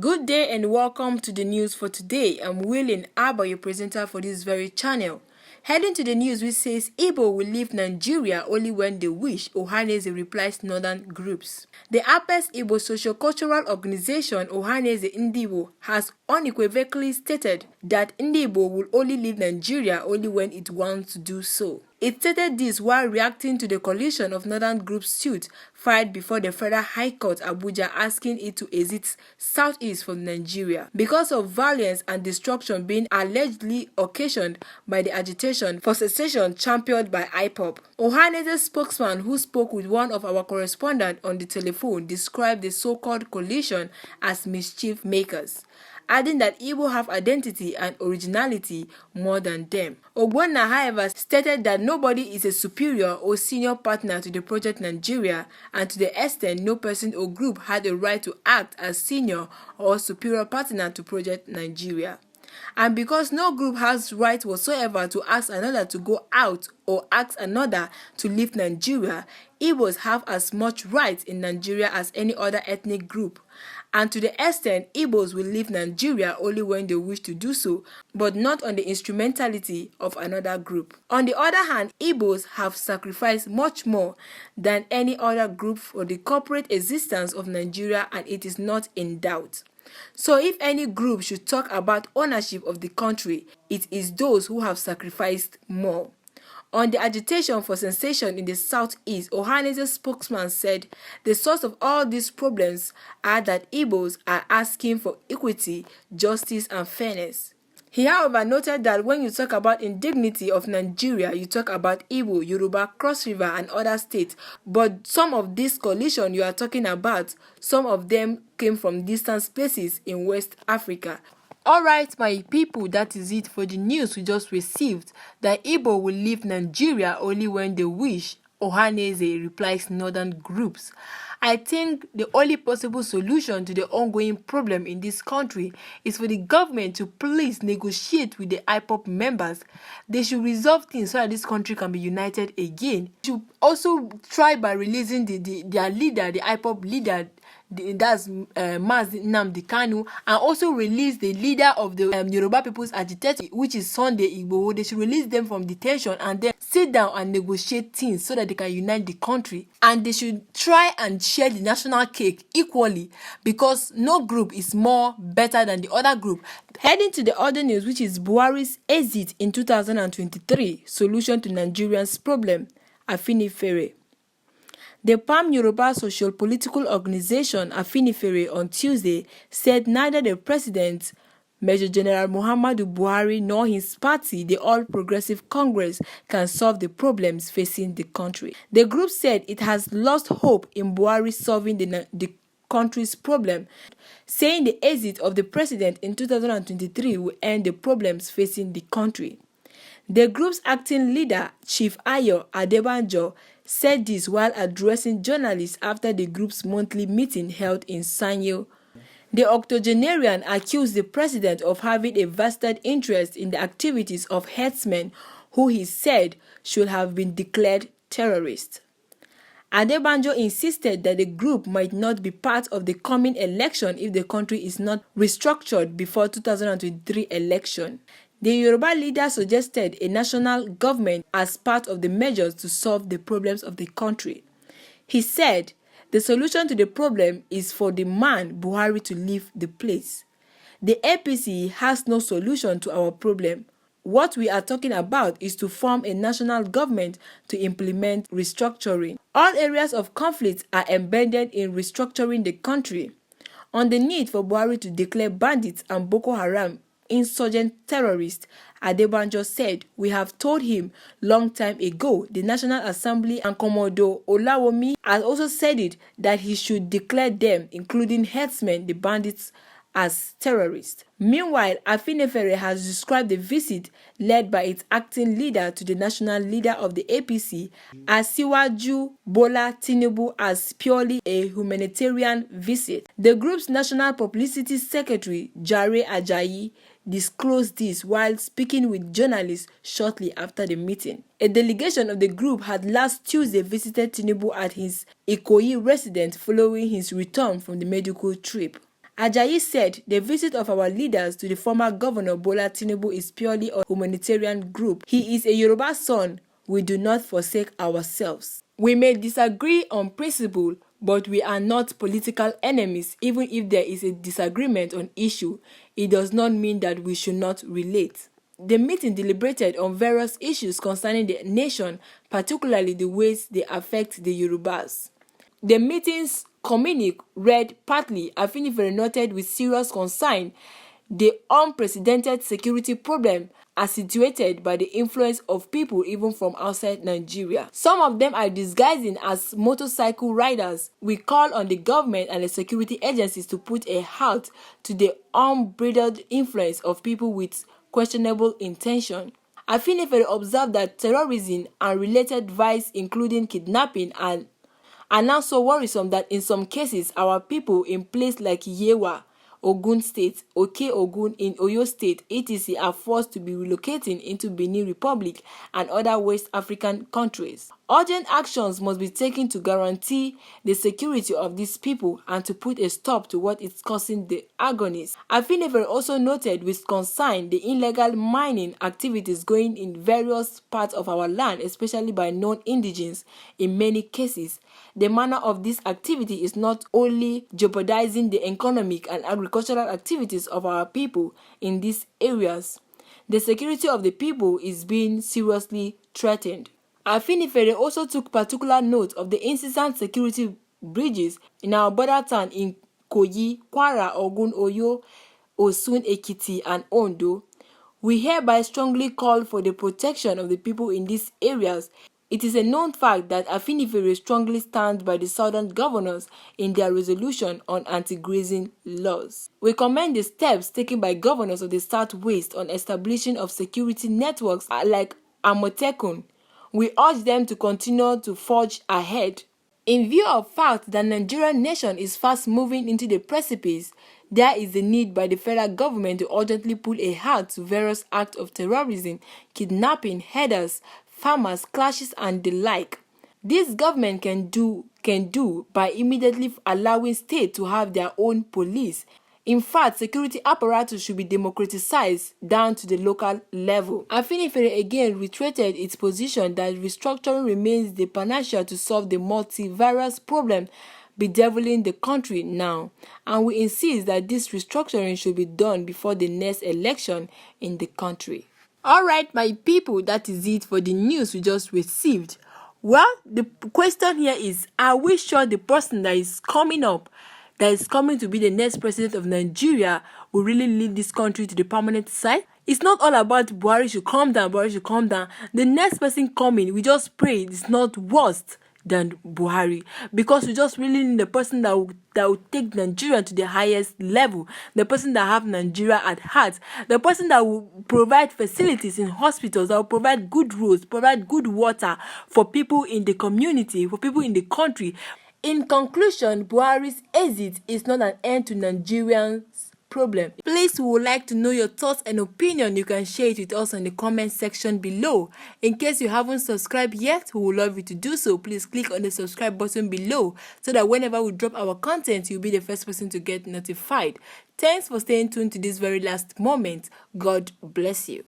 Good day and welcome to the news for today. I'm Willing Abba, your presenter for this very channel. Heading to the news which says Igbo will leave Nigeria only when they wish, Ohanaeze replies northern groups. The Apex Igbo socio-cultural organization Ohanaeze Ndigbo has unequivocally stated that Ndigbo will only leave Nigeria only when it wants to do so. It stated this while reacting to the coalition of northern groups suit filed before the Federal High Court Abuja asking it to exit southeast from Nigeria because of violence and destruction being allegedly occasioned by the agitation for secession championed by IPOB. Ohanese's spokesman, who spoke with one of our correspondents on the telephone, described the so-called coalition as mischief makers, adding that Igbo have identity and originality more than them. Ogbonna, however, stated that nobody is a superior or senior partner to the Project Nigeria, and to the extent no person or group had a right to act as senior or superior partner to Project Nigeria. And because no group has right whatsoever to ask another to go out or ask another to leave Nigeria, Igbos have as much right in Nigeria as any other ethnic group. And to the extent Igbos will leave Nigeria only when they wish to do so, but not on the instrumentality of another group. On the other hand, Igbos have sacrificed much more than any other group for the corporate existence of Nigeria, and it is not in doubt. So if any group should talk about ownership of the country, it is those who have sacrificed more. On the agitation for secession in the southeast, Ohanese's spokesman said the source of all these problems are that Igbos are asking for equity, justice and fairness. He, however, noted that when you talk about indignity of Nigeria, you talk about Igbo, Yoruba, Cross River and other states. But some of this coalition you are talking about, some of them came from distant places in West Africa. Alright, my people, that is it for the news we just received, that Igbo will leave Nigeria only when they wish, Ohanaeze replies northern groups. I think the only possible solution to the ongoing problem in this country is for the government to please negotiate with the IPOB members. They should resolve things so that this country can be united again. They should also try by releasing their leader, the IPOB leader, that's Mazi Nnamdi Kanu, and also release the leader of the Yoruba People's Agitator, which is Sunday Igboho. They should release them from detention and then sit down and negotiate things so that they can unite the country. And they should try and share the national cake equally, because no group is more better than the other group. Heading to the other news, which is Buhari's exit in 2023, solution to Nigerians' problem, Afenifere. The Pan-Yoruba Social-Political Organization Afenifere on Tuesday said neither the President, Major General Muhammadu Buhari, nor his party, the All Progressive Congress, can solve the problems facing the country. The group said it has lost hope in Buhari solving the country's problem, saying the exit of the President in 2023 will end the problems facing the country. The group's acting leader, Chief Ayo Adebanjo, said this while addressing journalists after the group's monthly meeting held in Sanyo. The octogenarian accused the president of having a vested interest in the activities of herdsmen who he said should have been declared terrorists. Adebanjo insisted that the group might not be part of the coming election if the country is not restructured before 2023 election. The Yoruba leader suggested a national government as part of the measures to solve the problems of the country. He said the solution to the problem is for the man Buhari to leave the place. The APC has no solution to our problem. What we are talking about is to form a national government to implement restructuring. All areas of conflict are embedded in restructuring the country. On the need for Buhari to declare bandits and Boko Haram insurgent terrorists, Adebanjo said, "We have told him long time ago." The National Assembly and Commodore Olawomi has also said it, that he should declare them, including herdsmen, the bandits, as terrorists. Meanwhile, Afenifere has described the visit led by its acting leader to the national leader of the APC, Asiwaju Bola Tinubu, as purely a humanitarian visit. The group's national publicity secretary, Jare Ajayi, disclosed this while speaking with journalists shortly after the meeting. A delegation of the group had last Tuesday visited Tinubu at his Ikoyi residence following his return from the medical trip. Ajayi said the visit of our leaders to the former governor Bola Tinubu is purely a humanitarian group. He is a Yoruba son. We do not forsake ourselves. We may disagree on principle, but we are not political enemies. Even if there is a disagreement on issue, it does not mean that we should not relate. The meeting deliberated on various issues concerning the nation, particularly the ways they affect the Yorubas. The meeting's communique read partly, Afenifere noted with serious concern the unprecedented security problem accentuated by the influence of people even from outside Nigeria. Some of them are disguising as motorcycle riders. We call on the government and the security agencies to put a halt to the unbridled influence of people with questionable intention. Afenifere observed that terrorism and related vices including kidnapping are now so worrisome that in some cases our people in places like Yewa, Ogun State, Oke Ogun in Oyo State, etc. are forced to be relocating into Benin Republic and other West African countries. Urgent actions must be taken to guarantee the security of these people and to put a stop to what is causing the agonies. Afenifere also noted with concern the illegal mining activities going in various parts of our land, especially by non-indigenes in many cases. The manner of this activity is not only jeopardizing the economic and agricultural activities of our people in these areas, the security of the people is being seriously threatened. Afenifere also took particular note of the incessant security breaches in our border town in Kogi, Kwara, Ogun, Oyo, Osun, Ekiti, and Ondo. We hereby strongly call for the protection of the people in these areas. It is a known fact that Afenifere strongly stands by the southern governors in their resolution on anti-grazing laws. We commend the steps taken by governors of the Southwest on establishing of security networks like Amotekun. We urge them to continue to forge ahead. In view of fact that Nigerian nation is fast moving into the precipice, there is a need by the federal government to urgently put a halt to various acts of terrorism, kidnapping, herders, farmers, clashes, and the like. This government can do by immediately allowing states to have their own police. In fact, security apparatus should be democratized down to the local level. Afenifere again reiterated its position that restructuring remains the panacea to solve the multivarious problem bedeviling the country now, and we insist that this restructuring should be done before the next election in the country. Alright, my people, that is it for the news we just received. Well, the question here is, are we sure the person that is coming to be the next president of Nigeria will really lead this country to the permanent side? It's not all about Buhari should come down, Buhari should come down. The next person coming, we just pray it's not worse than Buhari, because we just really need the person that will take Nigeria to the highest level, the person that have Nigeria at heart, the person that will provide facilities in hospitals, that will provide good roads, provide good water for people in the community, for people in the country. In conclusion, Buhari's exit is not an end to Nigerians' problem. Please, we would like to know your thoughts and opinion. You can share it with us in the comment section below. In case you haven't subscribed yet, we would love you to do so. Please click on the subscribe button below so that whenever we drop our content, you'll be the first person to get notified. Thanks for staying tuned to this very last moment. God bless you.